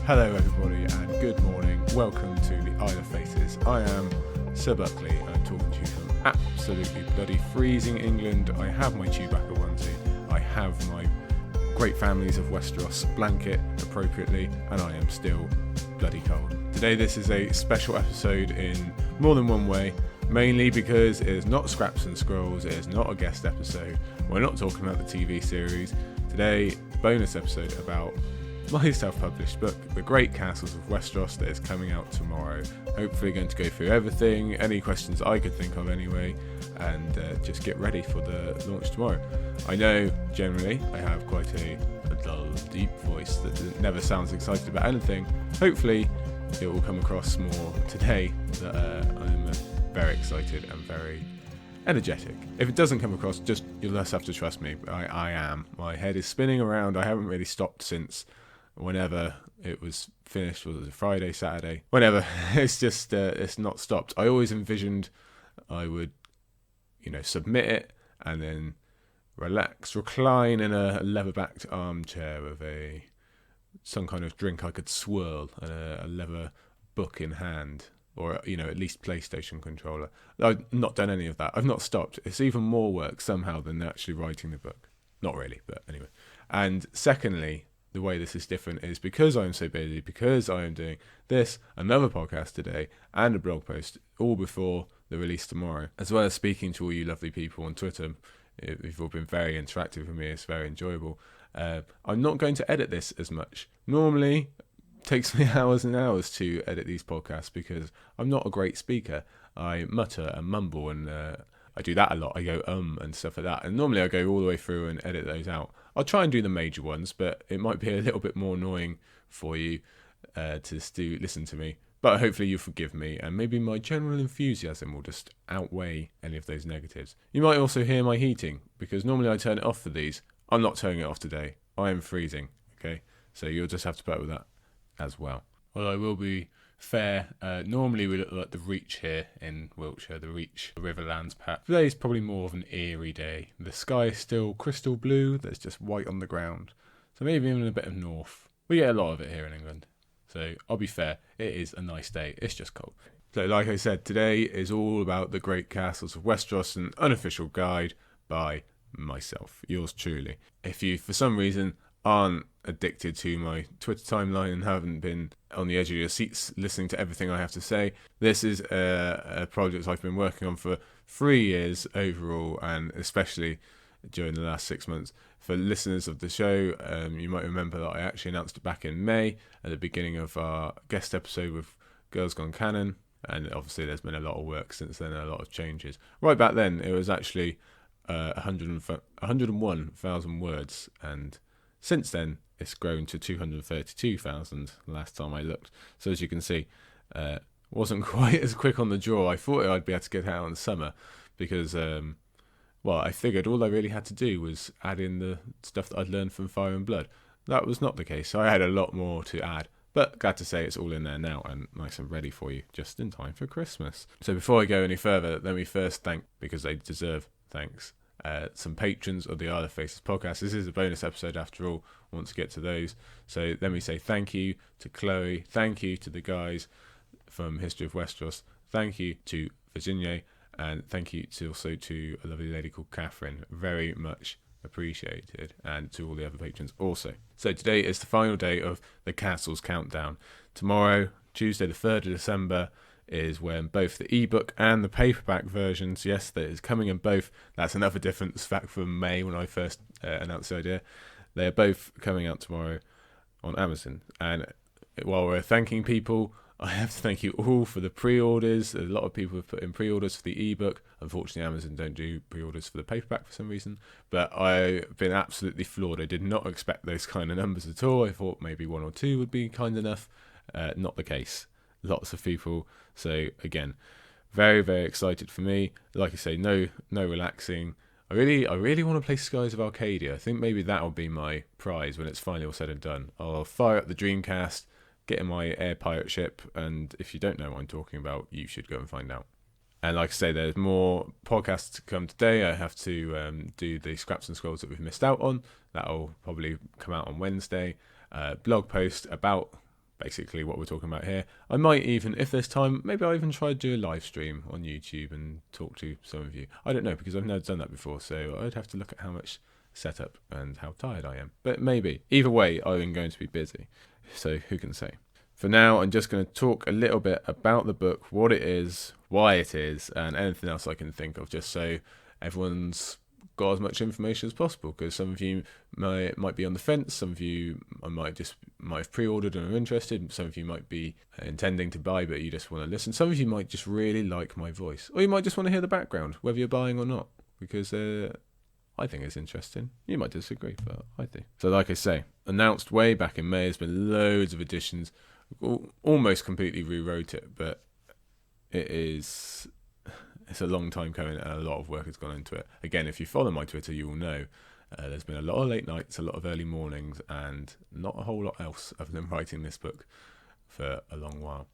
Hello everybody and good morning. Welcome to the Isle of Faces. I am Sir Buckley and I'm talking to you from absolutely bloody freezing England. I have my Chewbacca onesie. I have my great families of Westeros blanket appropriately, and I am still bloody cold. Today this is a special episode in more than one way, mainly because it is not Scraps and Scrolls, it is not a guest episode. We're not talking about the TV series. Today, bonus episode about my self-published book, The Great Castles of Westeros, that is coming out tomorrow. Hopefully going to go through everything, any questions I could think of anyway, and just get ready for the launch tomorrow. I know, generally, I have quite a dull, deep voice that never sounds excited about anything. Hopefully, it will come across more today that I'm very excited and very energetic. If it doesn't come across, you'll just have to trust me. I am. My head is spinning around. I haven't really stopped since whenever it was finished. Was it Friday, Saturday? Whenever. It's just, it's not stopped. I always envisioned I would, submit it and then recline in a leather-backed armchair with some kind of drink I could swirl and a leather book in hand, or at least PlayStation controller. I've not done any of that. I've not stopped. It's even more work somehow than actually writing the book. Not really, but anyway. And secondly, the way this is different is because I'm so busy, because I am doing this, another podcast today, and a blog post, all before the release tomorrow, as well as speaking to all you lovely people on Twitter. You've all been very interactive with me. It's very enjoyable. I'm not going to edit this as much. Normally, it takes me hours and hours to edit these podcasts because I'm not a great speaker. I mutter and mumble, and I do that a lot. I go and stuff like that. And normally I go all the way through and edit those out. I'll try and do the major ones, but it might be a little bit more annoying for you to listen to me. But hopefully you'll forgive me, and maybe my general enthusiasm will just outweigh any of those negatives. You might also hear my heating, because normally I turn it off for these. I'm not turning it off today. I am freezing, okay? So you'll just have to put up with that as well. Well, I will be fair. Normally we look like the Reach here in Wiltshire, the Reach Riverlands patch. Today's probably more of an eerie day. The sky is still crystal blue, there's just white on the ground. So maybe even a bit of north. We get a lot of it here in England. So I'll be fair, it is a nice day, it's just cold. So like I said, today is all about the Great Castles of Westeros, an unofficial guide by myself, yours truly. If you, for some reason, aren't addicted to my Twitter timeline and haven't been on the edge of your seats listening to everything I have to say, this is a project I've been working on for 3 years overall, and especially during the last 6 months. For listeners of the show, you might remember that I actually announced it back in May at the beginning of our guest episode with Girls Gone Canon, and obviously there's been a lot of work since then, a lot of changes. Right back then it was actually 101,000 words, and since then it's grown to 232,000 last time I looked. So as you can see, wasn't quite as quick on the draw. I thought I'd be able to get out in the summer because I figured all I really had to do was add in the stuff that I'd learned from Fire and Blood. That was not the case, so I had a lot more to add. But glad to say it's all in there now and nice and ready for you, just in time for Christmas. So before I go any further, let me first thank, because they deserve thanks, some patrons of the Isle of Faces podcast. This is a bonus episode after all. I want to get to those. So let me say thank you to Chloe, thank you to the guys from History of Westeros, thank you to Virginia, and thank you also to a lovely lady called Catherine. Very much appreciated, and to all the other patrons also. So today is the final day of the Castles Countdown. Tomorrow, Tuesday the 3rd of December, is when both the ebook and the paperback versions, yes, that is coming in both. That's another difference back from May when I first announced the idea. They're both coming out tomorrow on Amazon. And while we're thanking people, I have to thank you all for the pre-orders. A lot of people have put in pre-orders for the ebook. Unfortunately, Amazon don't do pre-orders for the paperback for some reason. But I've been absolutely floored. I did not expect those kind of numbers at all. I thought maybe 1 or 2 would be kind enough. Not the case. Lots of people. So again, very, very excited for me. Like I say, no relaxing. I really want to play Skies of Arcadia. I think maybe that'll be my prize when it's finally all said and done. I'll fire up the Dreamcast, get in my air pirate ship, and if you don't know what I'm talking about, you should go and find out. And like I say, there's more podcasts to come today. I have to do the Scraps and Scrolls that we've missed out on. That'll probably come out on Wednesday. Blog post about basically what we're talking about here. I might even, if there's time, maybe I'll even try to do a live stream on YouTube and talk to some of you. I don't know, because I've never done that before, so I'd have to look at how much setup and how tired I am. But maybe. Either way, I'm going to be busy. So who can say? For now, I'm just going to talk a little bit about the book, what it is, why it is, and anything else I can think of, just so everyone's got as much information as possible, because some of you might be on the fence, some of you might have pre-ordered and are interested, some of you might be intending to buy but you just want to listen, some of you might just really like my voice, or you might just want to hear the background, whether you're buying or not, because I think it's interesting. You might disagree, but I do. So like I say, announced way back in May, there's been loads of editions, almost completely rewrote it, but it's a long time coming and a lot of work has gone into it. Again, if you follow my Twitter, you will know there's been a lot of late nights, a lot of early mornings, and not a whole lot else other than writing this book for a long while.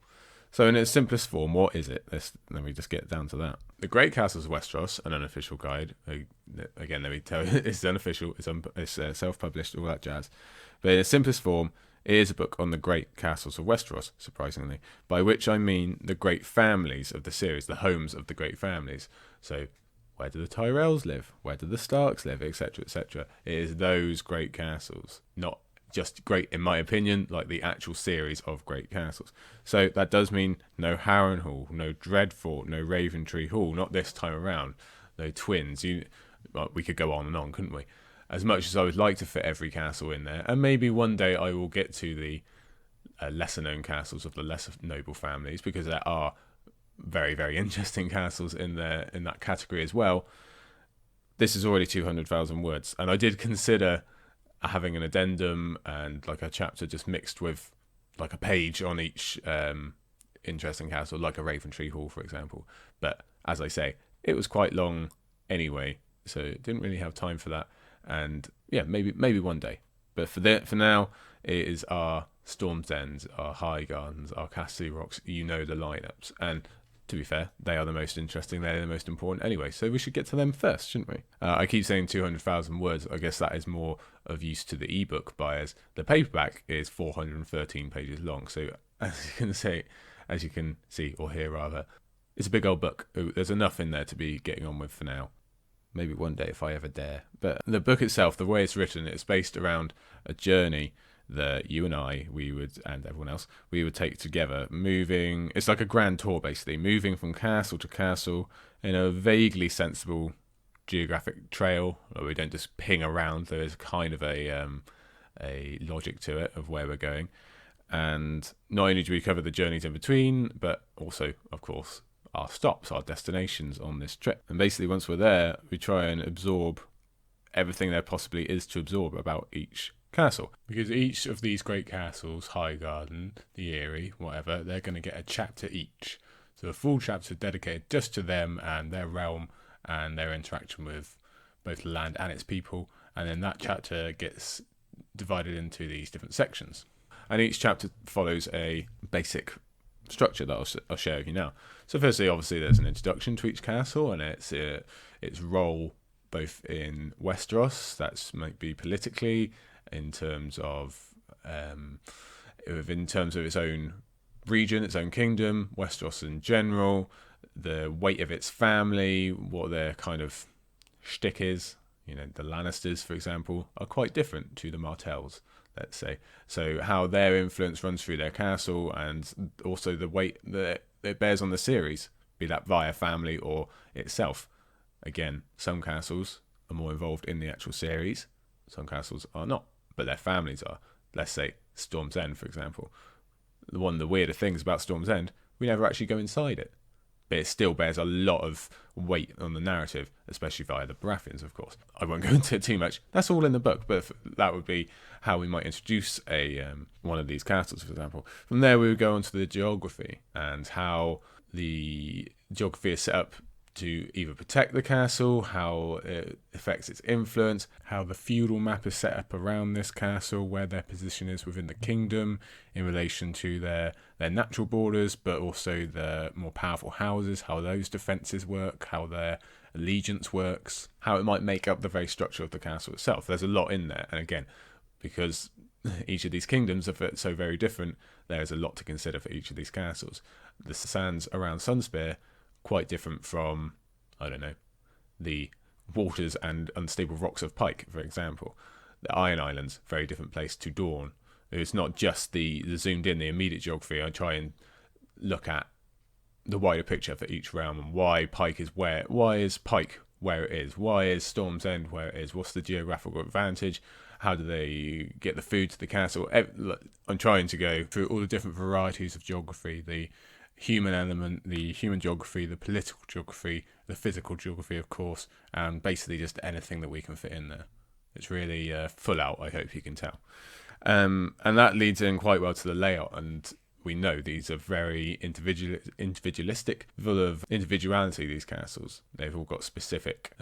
So in its simplest form, what is it? Let me just get down to that. The Great Castles of Westeros, an unofficial guide. Again, let me tell you, it's unofficial, it's self-published, all that jazz. But in its simplest form, it is a book on the great castles of Westeros, surprisingly, by which I mean the great families of the series, the homes of the great families. So where do the Tyrells live? Where do the Starks live? Etc., etc. It is those great castles, not just great, in my opinion, like the actual series of great castles. So that does mean no Harrenhal, no Dreadfort, no Raventree Hall, not this time around, no twins. We could go on and on, couldn't we? As much as I would like to fit every castle in there, and maybe one day I will get to the lesser-known castles of the lesser noble families, because there are very, very interesting castles in that category as well. This is already 200,000 words, and I did consider having an addendum and like a chapter just mixed with like a page on each interesting castle, like a Raventree Hall, for example. But as I say, it was quite long anyway, so didn't really have time for that. And yeah, maybe one day. But for now, it is our Storm's End, our High Gardens, our Casterly Rocks. You know the lineups, and to be fair, they are the most interesting. They're the most important anyway. So we should get to them first, shouldn't we? I keep saying 200,000 words. I guess that is more of use to the ebook buyers. The paperback is 413 pages long. So as you can see or hear rather, it's a big old book. There's enough in there to be getting on with for now. Maybe one day if I ever dare. But the book itself, the way it's written, it's based around a journey that you and I, and everyone else, we would take together, moving. It's like a grand tour, basically, moving from castle to castle in a vaguely sensible geographic trail. We don't just ping around. There is kind of a logic to it of where we're going. And not only do we cover the journeys in between, but also, of course, our stops, our destinations on this trip. And basically, once we're there, we try and absorb everything there possibly is to absorb about each castle. Because each of these great castles, Highgarden, the Eyrie, whatever, they're going to get a chapter each. So a full chapter dedicated just to them and their realm and their interaction with both the land and its people. And then that chapter gets divided into these different sections. And each chapter follows a basic structure that I'll share with you now. So firstly, obviously, there's an introduction to each castle and its role both in Westeros, that's might be politically, in terms of its own region, its own kingdom, Westeros in general, the weight of its family, what their kind of shtick is. You know, the Lannisters, for example, are quite different to the Martells, let's say. So how their influence runs through their castle, and also the weight that it bears on the series, be that via family or itself. Again, some castles are more involved in the actual series, some castles are not, but their families are. Let's say Storm's End, for example. One of the weirder things about Storm's End, we never actually go inside it, but it still bears a lot of weight on the narrative, especially via the Baratheons, of course. I won't go into it too much. That's all in the book, but that would be how we might introduce one of these castles, for example. From there, we would go on to the geography and how the geography is set up to either protect the castle, how it affects its influence, how the feudal map is set up around this castle, where their position is within the kingdom in relation to their natural borders, but also the more powerful houses, how those defences work, how their allegiance works, how it might make up the very structure of the castle itself. There's a lot in there, and again, because each of these kingdoms are so very different, there's a lot to consider for each of these castles. The sands around Sunspear, quite different from, I don't know, the waters and unstable rocks of Pike, for example. The Iron Islands, very different place to Dawn. It's not just the zoomed in, the immediate geography. I try and look at the wider picture for each realm and why Pike is where. Why is Pike where it is? Why is Storm's End where it is? What's the geographical advantage? How do they get the food to the castle? I'm trying to go through all the different varieties of geography, the human element, the human geography, the political geography, the physical geography, of course, and basically just anything that we can fit in there. It's really full out, I hope you can tell. And that leads in quite well to the layout, and we know these are very individualistic, full of individuality, these castles. They've all got specific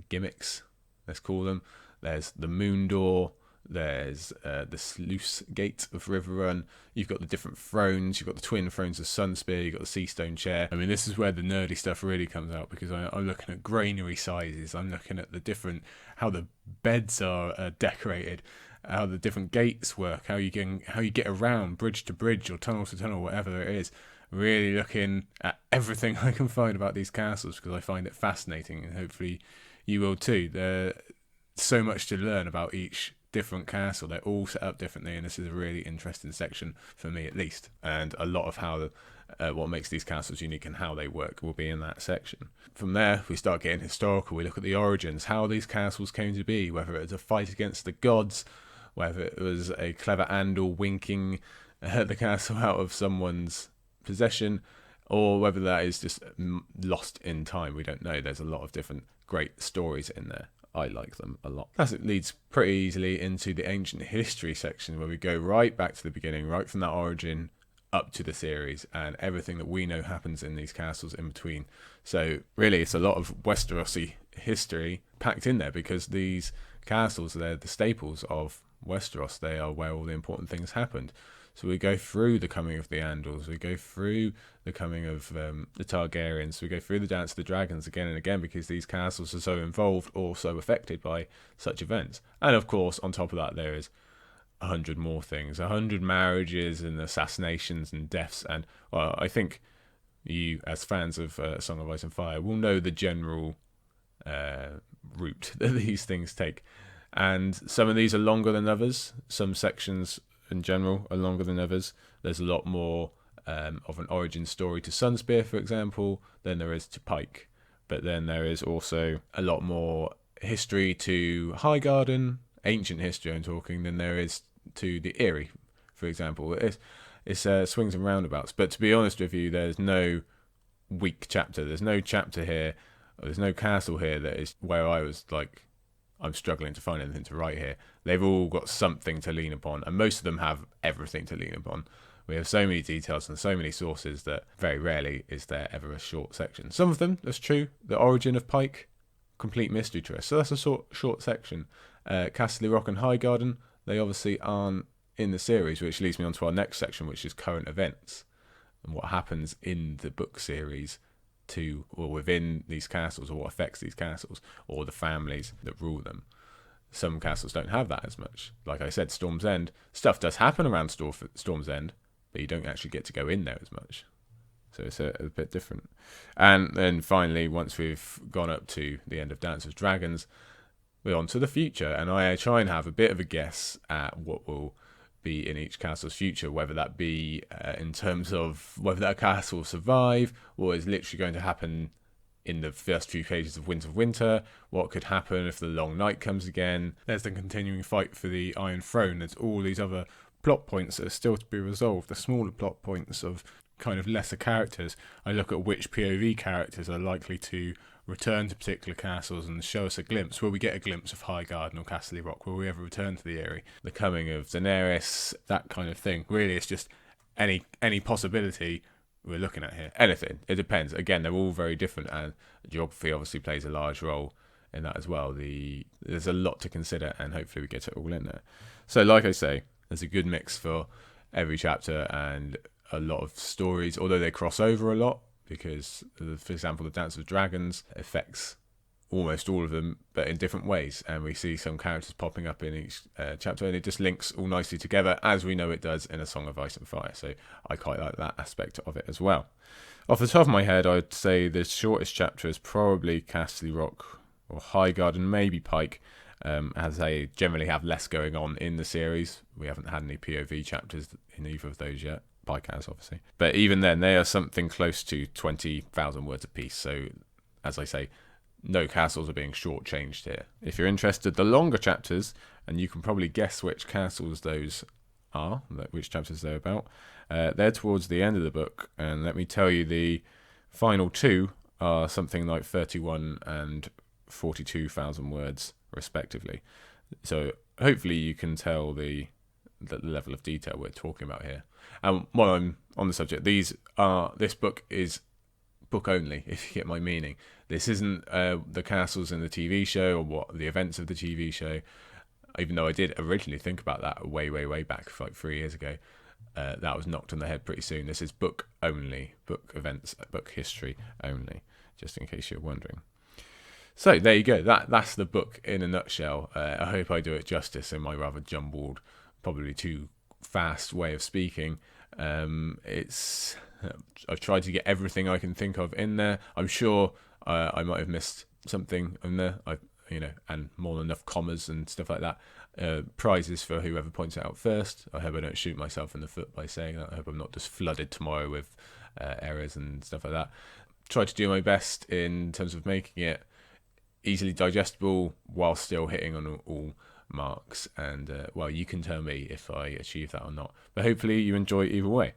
gimmicks, let's call them. There's the Moon Door, there's the Sluice Gate of Riverrun, you've got the different thrones, you've got the twin thrones of Sunspear, you've got the Seastone Chair. I mean, this is where the nerdy stuff really comes out, because I'm looking at granary sizes, I'm looking at the different, how the beds are decorated, how the different gates work, how you get around bridge to bridge or tunnel to tunnel, whatever it is. Really looking at everything I can find about these castles, because I find it fascinating, and hopefully you will too. There's so much to learn about each different castle. They're all set up differently, and this is a really interesting section for me, at least. And a lot of how what makes these castles unique and how they work will be in that section. From there, we start getting historical. We look at the origins, how these castles came to be, whether it was a fight against the gods, whether it was a clever Andal winking the castle out of someone's possession, or whether that is just lost in time. We don't know. There's a lot of different great stories in there. I like them a lot. That leads pretty easily into the ancient history section, where we go right back to the beginning, right from that origin up to the series, and everything that we know happens in these castles in between. So really, it's a lot of Westerosi history packed in there, because these castles, they're the staples of Westeros. They are where all the important things happened. So we go through the coming of the Andals, we go through the coming of the Targaryens, we go through the Dance of the Dragons again and again, because these castles are so involved or so affected by such events. And of course, on top of that, there is 100 more things, 100 marriages and assassinations and deaths. And well, I think you, as fans of Song of Ice and Fire, will know the general route that these things take. And some of these are longer than others. Some sections in general are longer than others. There's a lot more of an origin story to Sunspear, for example, than there is to Pike. But then there is also a lot more history to Highgarden, ancient history I'm talking, than there is to the Eyrie, for example. It's swings and roundabouts. But to be honest with you, there's no weak chapter. There's no chapter here, or there's no castle here that is where I was like, I'm struggling to find anything to write here. They've all got something to lean upon, and most of them have everything to lean upon. We have so many details and so many sources that very rarely is there ever a short section. Some of them, that's true. The origin of Pike, complete mystery to us. So that's a short section. Casterly Rock and Highgarden, they obviously aren't in the series, which leads me on to our next section, which is current events and what happens in the book series to or within these castles, or what affects these castles or the families that rule them. Some castles don't have that as much. Like I said, Storm's End, stuff does happen around Storm's End, but you don't actually get to go in there as much. So it's a bit different. And then finally, once we've gone up to the end of Dance of Dragons, we're on to the future, and I try and have a bit of a guess at what will be in each castle's future, whether that be in terms of whether that castle will survive, what is literally going to happen in the first few pages of Winds of Winter, what could happen if the Long Night comes again. There's the continuing fight for the Iron Throne. There's all these other plot points that are still to be resolved, the smaller plot points of kind of lesser characters. I look at which POV characters are likely to return to particular castles and show us a glimpse. Will we get a glimpse of Highgarden or Casterly Rock? Will we ever return to the Eyrie? The coming of Daenerys, that kind of thing. Really, it's just any possibility we're looking at here. Anything. It depends. Again, they're all very different, and geography obviously plays a large role in that as well. There's a lot to consider, and hopefully we get it all in there. So like I say, there's a good mix for every chapter and a lot of stories, although they cross over a lot, because, for example, the Dance of Dragons affects almost all of them, but in different ways. And we see some characters popping up in each chapter, and it just links all nicely together, as we know it does in A Song of Ice and Fire. So I quite like that aspect of it as well. Off the top of my head, I'd say the shortest chapter is probably Castle Rock or Highgarden, maybe Pike, as they generally have less going on in the series. We haven't had any POV chapters in either of those yet. Pike has, obviously. But even then, they are something close to 20,000 words apiece. So, as I say, no castles are being shortchanged here. If you're interested, the longer chapters, and you can probably guess which castles those are, which chapters they're about, they're towards the end of the book. And let me tell you, the final two are something like 31 and 42,000 words, respectively. So hopefully you can tell the level of detail we're talking about here. And while I'm on the subject, this book is book only, if you get my meaning. This isn't the castles in the TV show or what the events of the TV show, even though I did originally think about that way back, like 3 years ago. That was knocked on the head pretty soon. This is book only, book events, book history only, just in case you're wondering. So there you go. That's the book in a nutshell. I hope I do it justice in my rather jumbled, probably too fast way of speaking. I've tried to get everything I can think of in there. I'm sure I might have missed something in there. And more than enough commas and stuff like that. Prizes for whoever points it out first. I hope I don't shoot myself in the foot by saying that. I hope I'm not just flooded tomorrow with errors and stuff like that. Try to do my best in terms of making it easily digestible while still hitting on all marks. And you can tell me if I achieve that or not. But hopefully you enjoy either way.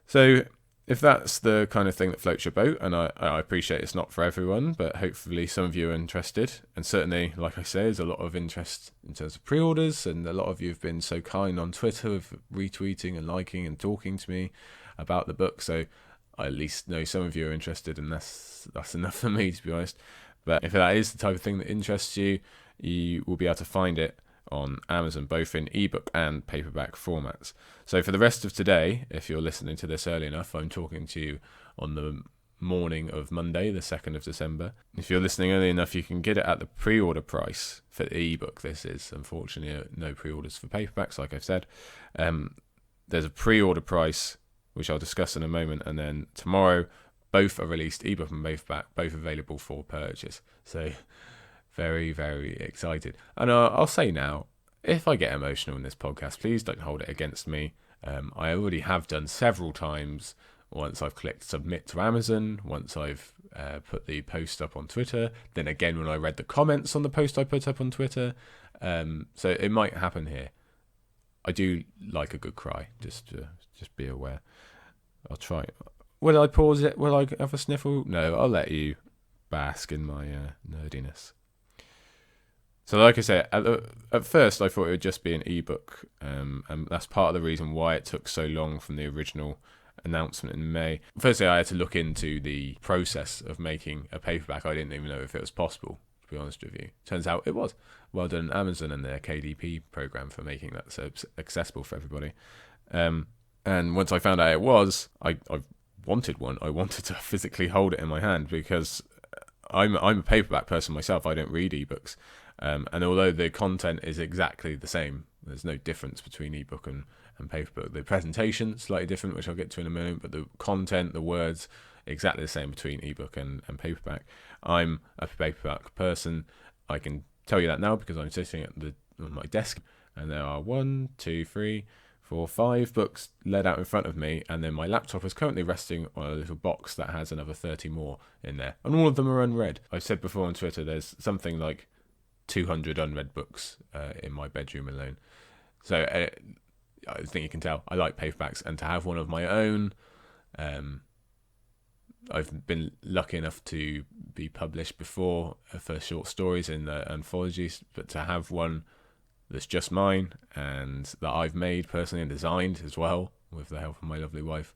So if that's the kind of thing that floats your boat, and I appreciate it's not for everyone, but hopefully some of you are interested. And certainly, like I say, there's a lot of interest in terms of pre-orders, and a lot of you have been so kind on Twitter with retweeting and liking and talking to me about the book. So I at least know some of you are interested, and that's enough for me, to be honest. But if that is the type of thing that interests you, you will be able to find it on Amazon, both in ebook and paperback formats. So for the rest of today, if you're listening to this early enough, I'm talking to you on the morning of Monday, the 2nd of December. If you're listening early enough, you can get it at the pre-order price for the ebook. This is, unfortunately, no pre-orders for paperbacks, like I've said. There's a pre-order price, which I'll discuss in a moment, and then tomorrow, both are released, ebook and paperback, both available for purchase. So very, very excited. And I'll say now, if I get emotional in this podcast, please don't hold it against me. I already have done several times. Once I've clicked submit to Amazon, once I've put the post up on Twitter, then again when I read the comments on the post I put up on Twitter. So it might happen here. I do like a good cry, just be aware. I'll try. Will I pause it? Will I have a sniffle? No, I'll let you bask in my nerdiness. So like I said, at first I thought it would just be an ebook, and that's part of the reason why it took so long from the original announcement in May. Firstly, I had to look into the process of making a paperback. I didn't even know if it was possible, to be honest with you. Turns out it was. Well done, Amazon and their KDP program for making that so accessible for everybody. And once I found out it was, I wanted one. I wanted to physically hold it in my hand because I'm a paperback person myself. I don't read ebooks. And although the content is exactly the same, there's no difference between ebook and paperback. The presentation is slightly different, which I'll get to in a moment, but the content, the words, exactly the same between ebook and paperback. I'm a paperback person. I can tell you that now because I'm sitting on my desk, and there are 1, 2, 3, 4, 5 books laid out in front of me, and then my laptop is currently resting on a little box that has another 30 more in there, and all of them are unread. I've said before on Twitter, there's something like 200 unread books in my bedroom alone. So I think you can tell I like paperbacks, and to have one of my own, I've been lucky enough to be published before for short stories in the anthologies, but to have one that's just mine and that I've made personally and designed as well with the help of my lovely wife,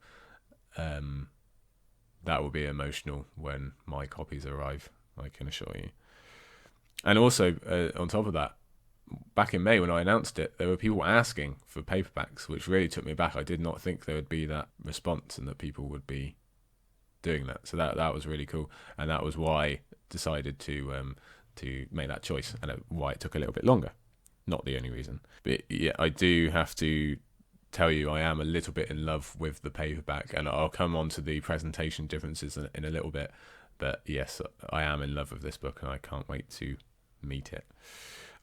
that will be emotional when my copies arrive, I can assure you. And also, on top of that, back in May when I announced it, there were people asking for paperbacks, which really took me back. I did not think there would be that response and that people would be doing that. So that was really cool. And that was why decided to make that choice, and why it took a little bit longer. Not the only reason, but yeah, I do have to tell you I am a little bit in love with the paperback, and I'll come on to the presentation differences in a little bit. But yes, I am in love with this book, and I can't wait to meet it.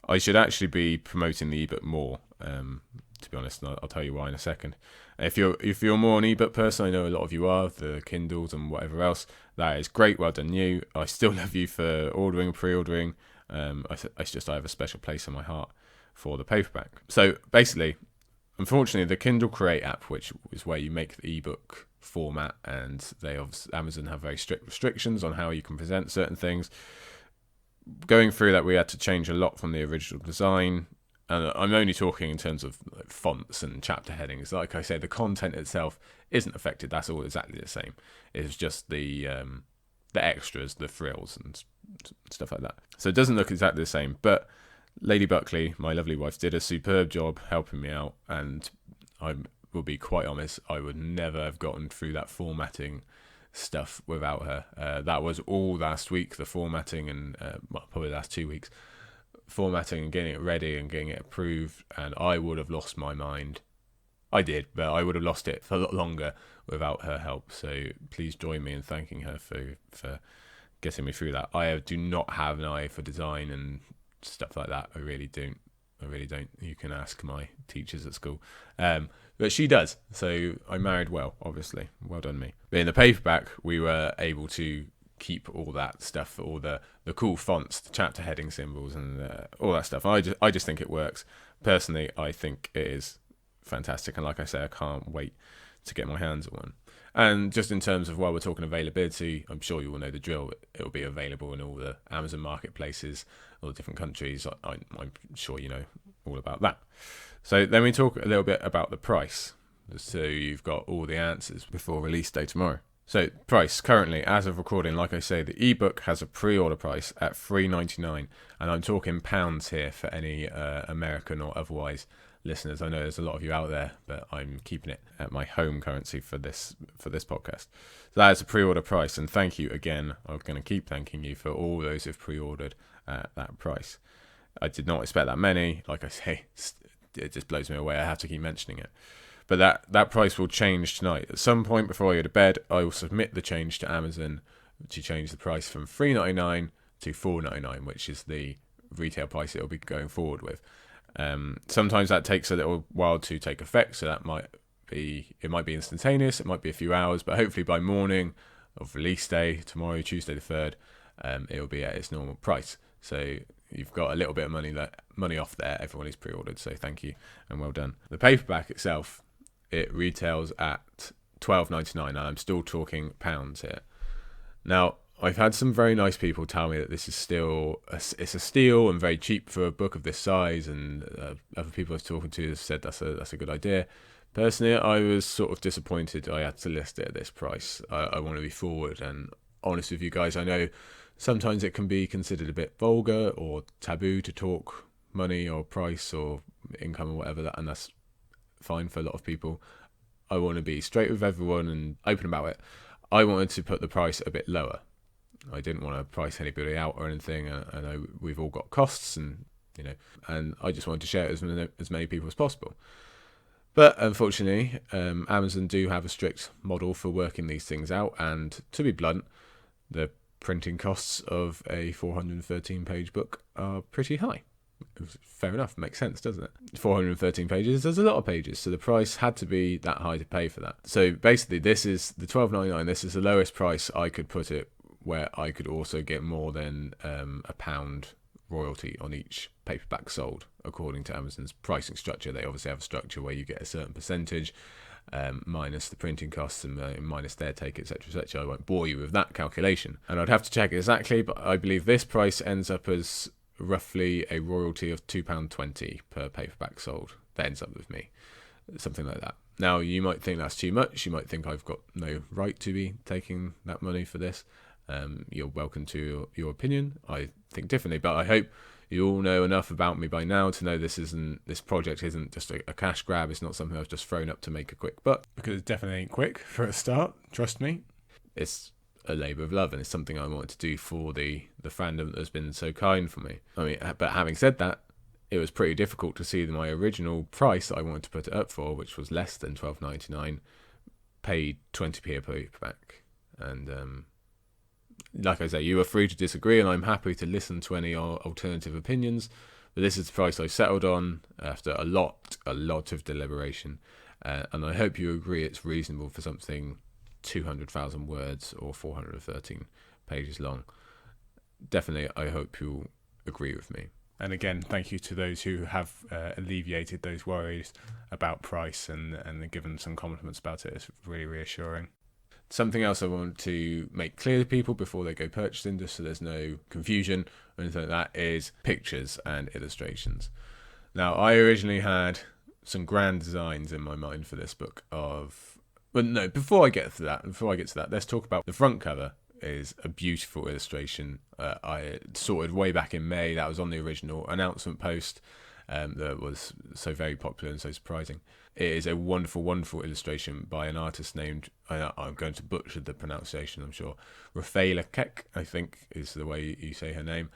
I should actually be promoting the ebook more, to be honest, and I'll tell you why in a second. If you're more an ebook person, I know a lot of you are, the Kindles and whatever else, that is great, well done you. I still love you for ordering, pre-ordering. It's just I have a special place in my heart for the paperback. So basically, unfortunately, the Kindle Create app, which is where you make the ebook format, and Amazon have very strict restrictions on how you can present certain things. Going through that, we had to change a lot from the original design, and I'm only talking in terms of fonts and chapter headings. Like I say, the content itself isn't affected. That's all exactly the same. It's just the extras, the frills and stuff like that. So it doesn't look exactly the same, but Lady Buckley, my lovely wife, did a superb job helping me out, and I will be quite honest, I would never have gotten through that formatting stuff without her. That was all last week, the formatting, and probably the last 2 weeks, formatting and getting it ready and getting it approved, and I would have lost my mind. I did, but I would have lost it for a lot longer without her help. So please join me in thanking her for getting me through that. I do not have an eye for design and stuff like that. I really don't. You can ask my teachers at school. But she does. So I married well, obviously. Well done me. But in the paperback, we were able to keep all that stuff, all the cool fonts, the chapter heading symbols, and all that stuff. I just think it works. Personally, I think it is fantastic. And like I say, I can't wait to get my hands on one. And just in terms of, while we're talking availability, I'm sure you all know the drill. It will be available in all the Amazon marketplaces, all the different countries. I'm sure you know all about that. So then we talk a little bit about the price. So you've got all the answers before release day tomorrow. So price currently, as of recording, like I say, the ebook has a pre-order price at $3.99, and I'm talking pounds here for any American or otherwise listeners. I know there's a lot of you out there, but I'm keeping it at my home currency for this podcast. So that is a pre-order price, and thank you again. I'm going to keep thanking you for all those who've pre-ordered at that price. I did not expect that many. Like I say, it just blows me away. I have to keep mentioning it. But that price will change tonight. At some point before I go to bed, I will submit the change to Amazon to change the price from $3.99 to $4.99, which is the retail price it will be going forward with. Sometimes that takes a little while to take effect, so it might be instantaneous, it might be a few hours, but hopefully by morning of release day, tomorrow, Tuesday the 3rd, it will be at its normal price. So you've got a little bit of money off there. Everyone is pre-ordered, so thank you and well done. The paperback itself, it retails at $12.99, and I'm still talking pounds here. Now, I've had some very nice people tell me that this is still it's a steal and very cheap for a book of this size, and other people I was talking to have said that's a good idea. Personally, I was sort of disappointed I had to list it at this price. I want to be forward and honest with you guys. I know sometimes it can be considered a bit vulgar or taboo to talk money or price or income or whatever, and that's fine for a lot of people. I want to be straight with everyone and open about it. I wanted to put the price a bit lower. I didn't want to price anybody out or anything. I know we've all got costs, and I just wanted to share it with as many people as possible. But unfortunately, Amazon do have a strict model for working these things out, and to be blunt, the printing costs of a 413-page book are pretty high. Fair enough, makes sense, doesn't it? 413 pages, there's a lot of pages, so the price had to be that high to pay for that. So basically, this is the $12.99. This is the lowest price I could put it, where I could also get more than £1 royalty on each paperback sold, according to Amazon's pricing structure. They obviously have a structure where you get a certain percentage, minus the printing costs and minus their take, etc., etc. I won't bore you with that calculation, and I'd have to check exactly, but I believe this price ends up as roughly a royalty of £2.20 per paperback sold. That ends up with me, something like that. Now, you might think that's too much. You might think I've got no right to be taking that money for this. You're welcome to your opinion. I think differently, but I hope you all know enough about me by now to know this project isn't just a cash grab. It's not something I've just thrown up to make a quick buck, because it definitely ain't quick for a start. Trust me. It's a labour of love, and it's something I want to do for the fandom that has been so kind for me. I mean, but having said that, it was pretty difficult to see my original price that I wanted to put it up for, which was less than £12.99, paid 20p a paperback. And like I say, you are free to disagree, and I'm happy to listen to any alternative opinions. But this is the price I settled on after a lot of deliberation, and I hope you agree it's reasonable for something 200,000 words or 413 pages long. Definitely, I hope you'll agree with me. And again, thank you to those who have alleviated those worries about price and given some compliments about it. It's really reassuring. Something else I want to make clear to people before they go purchasing, just so there's no confusion or anything like that, is pictures and illustrations. Now, I originally had some grand designs in my mind for this book before I get to that, let's talk about the front cover. Is a beautiful illustration. I sorted way back in May. That was on the original announcement post that was so very popular and so surprising. It is a wonderful, wonderful illustration by an artist named, I'm going to butcher the pronunciation, I'm sure, Rafaela Keck, I think is the way you say her name.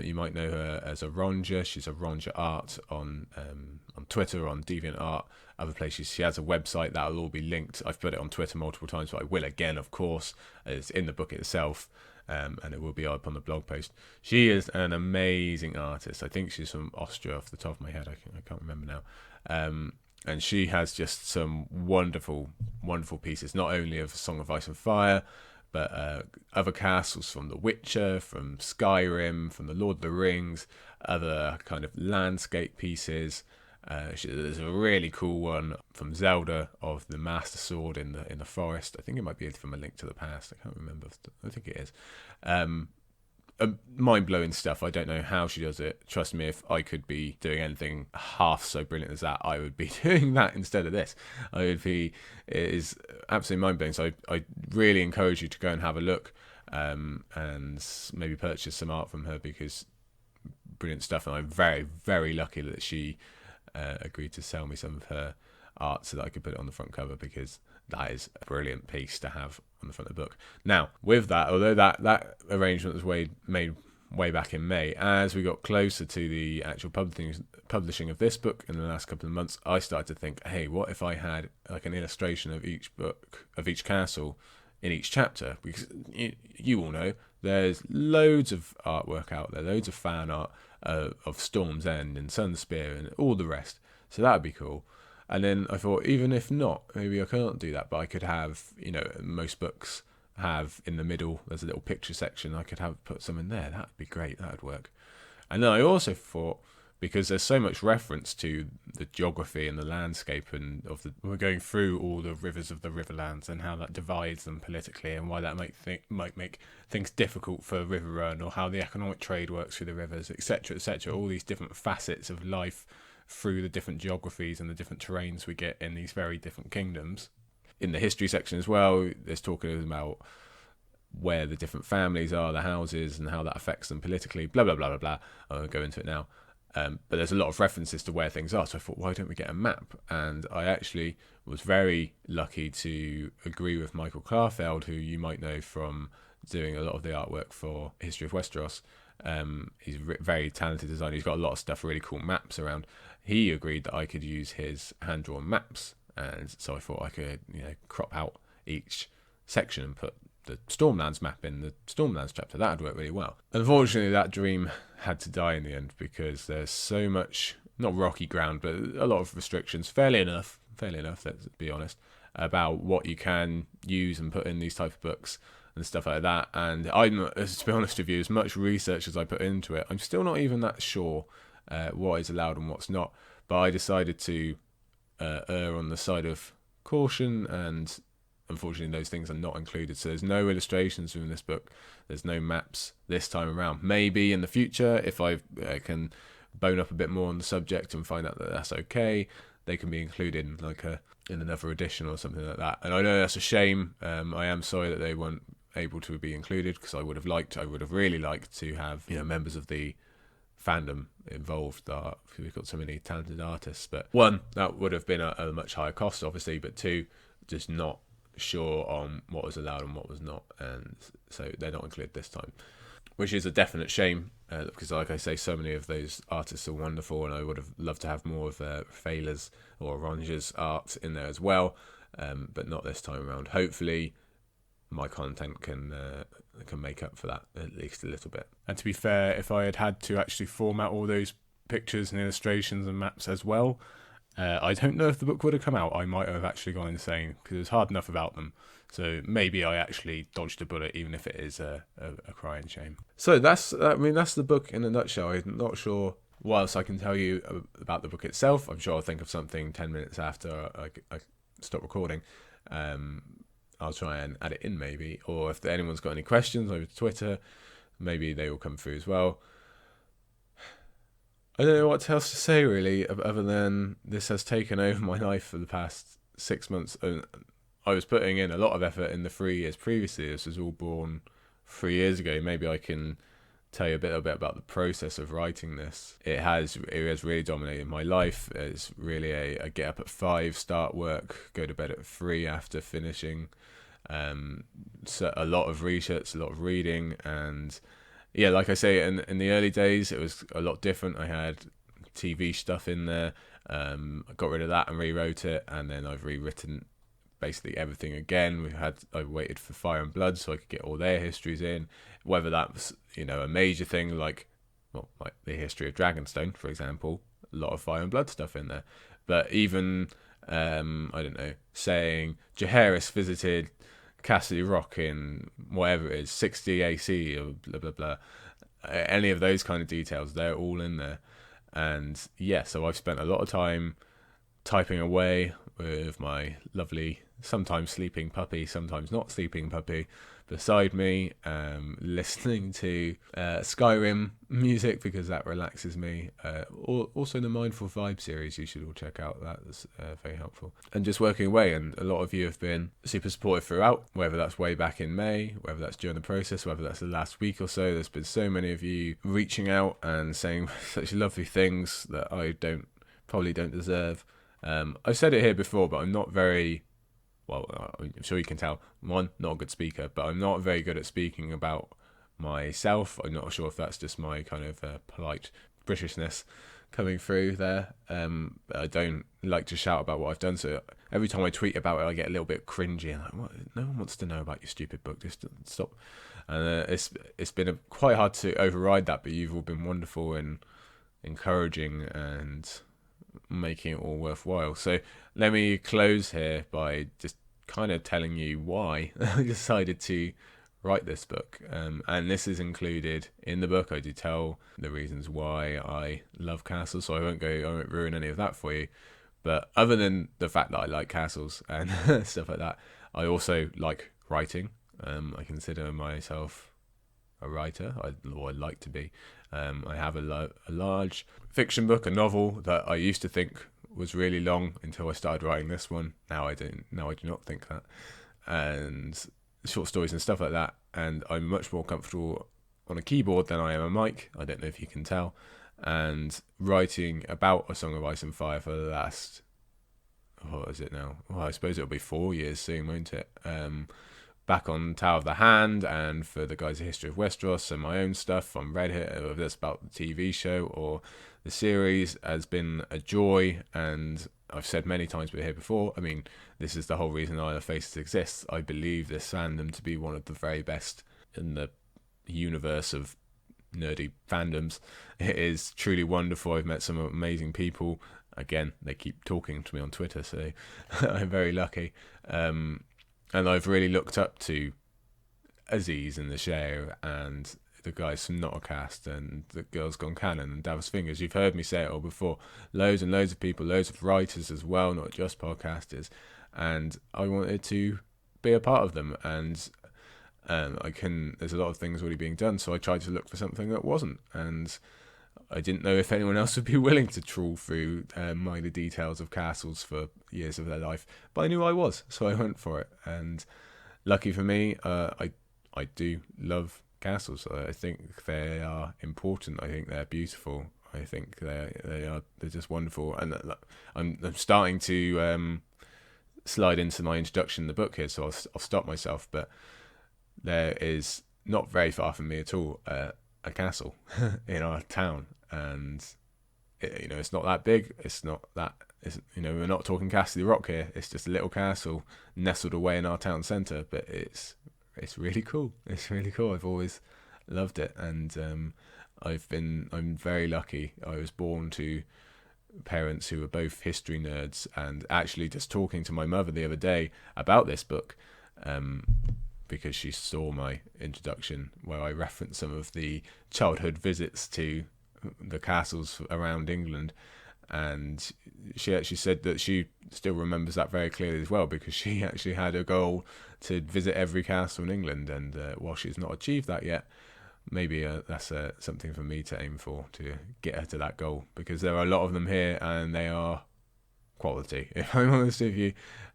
You might know her as a Ronja. She's a Ronja Art on Twitter, on DeviantArt, other places. She has a website that will all be linked. I've put it on Twitter multiple times, but I will again, of course. It's in the book itself, and it will be up on the blog post. She is an amazing artist. I think she's from Austria off the top of my head. I can't remember now. And she has just some wonderful, wonderful pieces, not only of Song of Ice and Fire, but other castles from The Witcher, from Skyrim, from The Lord of the Rings, other kind of landscape pieces. There's a really cool one from Zelda of the Master Sword in the forest. I think it might be from A Link to the Past. I can't remember. I think it is. Mind-blowing stuff. I don't know how she does it. Trust me, if I could be doing anything half so brilliant as that, I would be doing that instead of this. It is absolutely mind-blowing. So I really encourage you to go and have a look and maybe purchase some art from her, because brilliant stuff. And I'm very, very lucky that she agreed to sell me some of her art so that I could put it on the front cover, because that is a brilliant piece to have on the front of the book. Now, with that, although that arrangement was made way back in May, as we got closer to the actual publishing of this book in the last couple of months, I started to think, hey, what if I had like an illustration of each book, of each castle in each chapter? Because you all know there's loads of artwork out there, loads of fan art of Storm's End and Sunspear and all the rest. So that would be cool. And then I thought, even if not, maybe I can't do that, but I could have, most books have in the middle, there's a little picture section. I could put some in there. That'd be great. That'd work. And then I also thought, because there's so much reference to the geography and the landscape we're going through all the rivers of the Riverlands and how that divides them politically, and why that might make things difficult for river run, or how the economic trade works through the rivers, etc., etc. All these different facets of life through the different geographies and the different terrains we get in these very different kingdoms. In the history section as well, there's talking about where the different families are, the houses, and how that affects them politically, blah, blah, blah, blah, blah. I won't go into it now. But there's a lot of references to where things are, so I thought, why don't we get a map? And I actually was very lucky to agree with Michael Clarfeld, who you might know from doing a lot of the artwork for History of Westeros. He's a very talented designer. He's got a lot of stuff, really cool maps around. He agreed that I could use his hand-drawn maps, and so I thought I could crop out each section and put the Stormlands map in the Stormlands chapter. That would work really well. Unfortunately, that dream had to die in the end, because there's so much, not rocky ground, but a lot of restrictions, fairly enough, let's be honest, about what you can use and put in these type of books and stuff like that. And to be honest with you, as much research as I put into it, I'm still not even that sure what is allowed and what's not. But I decided to err on the side of caution, and unfortunately those things are not included. So there's no illustrations in this book, there's no maps this time around. Maybe in the future, if I can bone up a bit more on the subject and find out that that's okay, they can be included in another edition or something like that. And I know that's a shame. I am sorry that they weren't able to be included, because I would have really liked to have members of the fandom involved. We've got so many talented artists, but one, that would have been a much higher cost, obviously, but two, just not sure on what was allowed and what was not, and so they're not included this time, which is a definite shame, because like I say, so many of those artists are wonderful, and I would have loved to have more of Failer's or Orange's art in there as well, but not this time around. Hopefully my content can make up for that at least a little bit. And to be fair, if I had to actually format all those pictures and illustrations and maps as well, I don't know if the book would have come out. I might have actually gone insane because it was hard enough without them. So maybe I actually dodged a bullet, even if it is a crying shame. So that's the book in a nutshell. I'm not sure what else I can tell you about the book itself. I'm sure I'll think of something 10 minutes after I stop recording. I'll try and add it in maybe, or if anyone's got any questions over Twitter, maybe they will come through as well. I don't know what else to say really, other than this has taken over my life for the past 6 months. I was putting in a lot of effort in the 3 years previously. This was all born 3 years ago. Maybe I can tell you a bit about the process of writing this. It has really dominated my life. It's really a get up at 5, start work, go to bed at 3 after finishing. So a lot of research, a lot of reading, and yeah, like I say, in the early days it was a lot different. I had TV stuff in there. I got rid of that and rewrote it, and then I've rewritten basically everything again. I waited for Fire and Blood so I could get all their histories in, whether that was a major thing like the history of Dragonstone, for example. A lot of Fire and Blood stuff in there, but even I don't know, saying Jaehaerys visited Cassidy Rock in whatever it is, 60 AC or blah blah blah, any of those kind of details, they're all in there. And yeah, so I've spent a lot of time typing away with my lovely, sometimes sleeping puppy, sometimes not sleeping puppy, beside me, listening to Skyrim music because that relaxes me. Also the Mindful Vibe series, you should all check out. That's very helpful. And just working away, and a lot of you have been super supportive throughout, whether that's way back in May, whether that's during the process, whether that's the last week or so. There's been so many of you reaching out and saying such lovely things that I probably don't deserve. I've said it here before, but I'm not very... Well, I'm sure you can tell, one, not a good speaker, but I'm not very good at speaking about myself. I'm not sure if that's just my kind of polite Britishness coming through there. I don't like to shout about what I've done, so every time I tweet about it, I get a little bit cringy. I'm like, what? No one wants to know about your stupid book, just stop. And it's been quite hard to override that, but you've all been wonderful and encouraging and making it all worthwhile. So let me close here by just kind of telling you why I decided to write this book, and this is included in the book. I do tell the reasons why I love castles, so I won't ruin any of that for you. But other than the fact that I like castles and stuff like that, I also like writing. I consider myself a writer, or I'd like to be. I have a large fiction book, a novel that I used to think was really long until I started writing this one. Now I do not think that. And short stories and stuff like that. And I'm much more comfortable on a keyboard than I am a mic. I don't know if you can tell. And writing about A Song of Ice and Fire for the last, what is it now? Well, I suppose it'll be 4 years soon, won't it? Back on Tower of the Hand, and for the guys' History of Westeros, and my own stuff on Reddit, whether that's about the TV show or the series, has been a joy. And I've said many times here before, I mean, this is the whole reason Isle of Faces exists. I believe this fandom to be one of the very best in the universe of nerdy fandoms. It is truly wonderful. I've met some amazing people. Again, they keep talking to me on Twitter, so I'm very lucky. And I've really looked up to Aziz and the Share and the guys from Nottercast and the Girls Gone Canon and Davos Fingers. You've heard me say it all before. Loads and loads of people, loads of writers as well, not just podcasters. And I wanted to be a part of them. And there's a lot of things already being done, so I tried to look for something that wasn't. And I didn't know if anyone else would be willing to trawl through minor details of castles for years of their life, but I knew I was, so I went for it. And lucky for me, I do love castles. I think they are important. I think they're beautiful. I think they're just wonderful. And I'm starting to slide into my introduction in the book here, so I'll stop myself. But there is not very far from me at all a castle in our town, and it's not that big. It's not that. We're not talking Castle Rock here. It's just a little castle nestled away in our town centre, but it's really cool. It's really cool. I've always loved it, and I'm very lucky. I was born to parents who were both history nerds, and actually just talking to my mother the other day about this book, because she saw my introduction where I referenced some of the childhood visits to the castles around England, and she actually said that she still remembers that very clearly as well, because she actually had a goal to visit every castle in England, and while she's not achieved that yet, maybe that's something for me to aim for, to get her to that goal, because there are a lot of them here and they are quality. If I'm honest with you,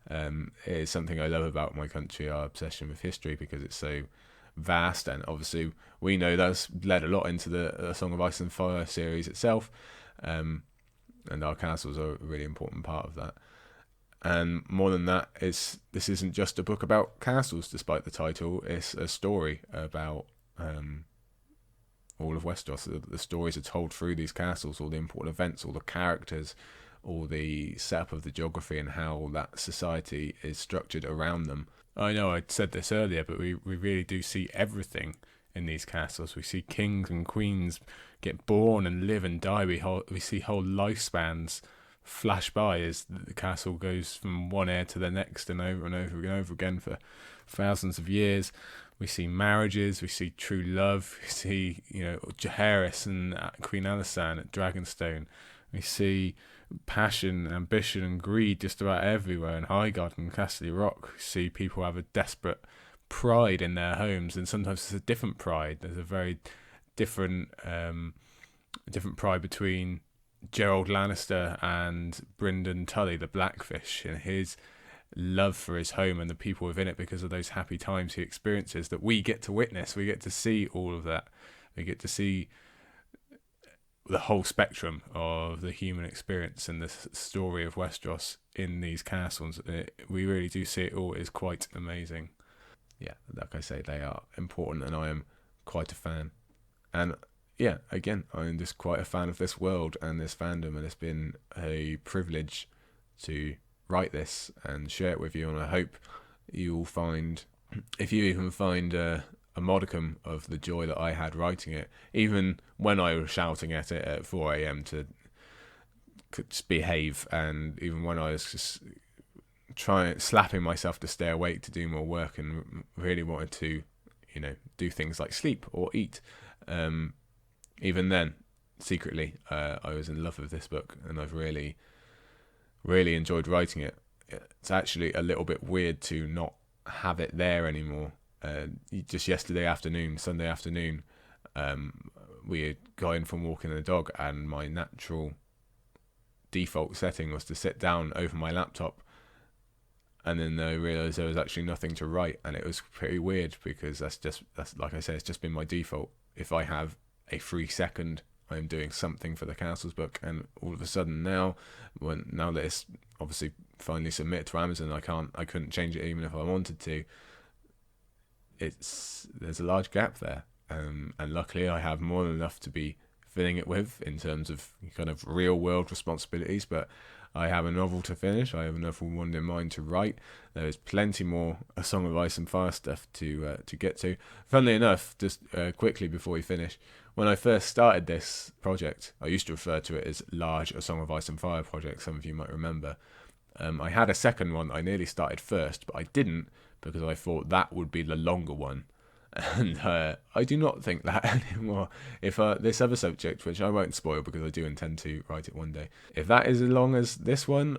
it is something I love about my country, our obsession with history, because it's so vast, and obviously we know that's led a lot into the Song of Ice and Fire series itself, and our castles are a really important part of that. And more than that, this isn't just a book about castles, despite the title. It's a story about all of Westeros. The stories are told through these castles, all the important events, all the characters, all the setup of the geography and how that society is structured around them. I know I said this earlier, but we really do see everything in these castles. We see kings and queens get born and live and die. We see whole lifespans flash by as the castle goes from one heir to the next and over and over and over again for thousands of years. We see marriages, we see true love, we see, Jaehaerys and Queen Alysanne at Dragonstone. We see passion, ambition and greed just about everywhere in Highgarden and Castle Rock. We see people have a desperate pride in their homes, and sometimes it's a different pride. There's a very different pride between Gerald Lannister and Brynden Tully, the Blackfish, and his love for his home and the people within it because of those happy times he experiences that we get to witness. We get to see all of that. We get to see the whole spectrum of the human experience and the story of Westeros in these castles. We really do see it all. It's quite amazing. Yeah, like I say, they are important, and I am quite a fan. And yeah, again, I'm just quite a fan of this world and this fandom, and it's been a privilege to write this and share it with you, and I hope you'll find, if you even find a modicum of the joy that I had writing it, even when I was shouting at it at 4 a.m. to behave, and even when I was just slapping myself to stay awake to do more work and really wanted to, do things like sleep or eat. Even then, secretly, I was in love with this book, and I've really, really enjoyed writing it. It's actually a little bit weird to not have it there anymore. Just Sunday afternoon, we had gone from walking the dog, and my natural default setting was to sit down over my laptop, and then I realised there was actually nothing to write, and it was pretty weird, because that's like I said, it's just been my default. If I have a free second, I'm doing something for the Castles book, and all of a sudden now that it's obviously finally submitted to Amazon, I couldn't change it even if I wanted to. There's a large gap there, and luckily I have more than enough to be filling it with in terms of kind of real world responsibilities, but I have a novel to finish. I have another one in mind to write. There's plenty more A Song of Ice and Fire stuff to get to. Funnily enough, just quickly before we finish, when I first started this project, I used to refer to it as large A Song of Ice and Fire project. Some of you might remember. I had a second one I nearly started first, but I didn't, because I thought that would be the longer one. And I do not think that anymore. If this other subject, which I won't spoil because I do intend to write it one day, if that is as long as this one,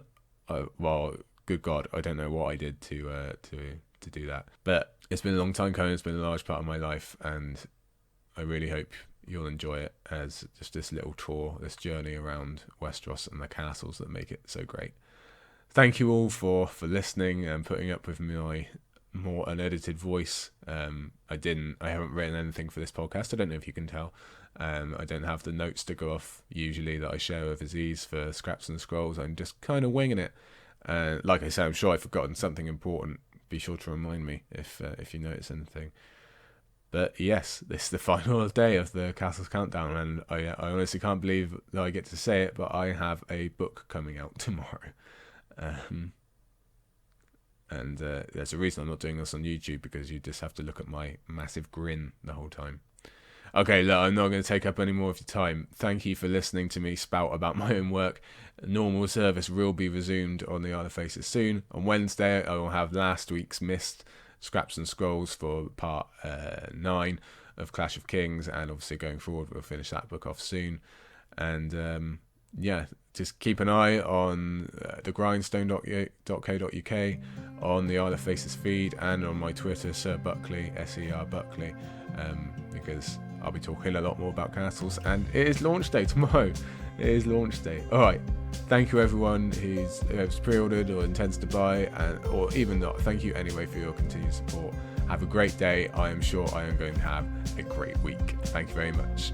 well, good God, I don't know what I did to do that. But it's been a long time coming. It's been a large part of my life, and I really hope you'll enjoy it as just this little tour, this journey around Westeros and the castles that make it so great. Thank you all for listening and putting up with my more unedited voice. I haven't written anything for this podcast. I don't know if you can tell. I don't have the notes to go off usually that I share with Aziz for Scraps and Scrolls. I'm just kind of winging it. Like I said, I'm sure I've forgotten something important. Be sure to remind me if you notice anything. But yes, this is the final day of the Castles Countdown, and I honestly can't believe that I get to say it, but I have a book coming out tomorrow. And there's a reason I'm not doing this on YouTube, because you just have to look at my massive grin the whole time. Okay, look, I'm not going to take up any more of your time. Thank you for listening to me spout about my own work. Normal service will be resumed on the Isle of Faces soon. On Wednesday, I will have last week's missed Scraps and Scrolls for part 9 of Clash of Kings, and obviously going forward, we'll finish that book off soon. And just keep an eye on thegrindstone.co.uk, on the Isle of Faces feed, and on my Twitter, Sir Buckley, SER Buckley, because I'll be talking a lot more about castles, and it is launch day tomorrow. It is launch day. Alright, thank you everyone who's pre-ordered or intends to buy, or even not. Thank you anyway for your continued support. Have a great day. I am sure I am going to have a great week. Thank you very much.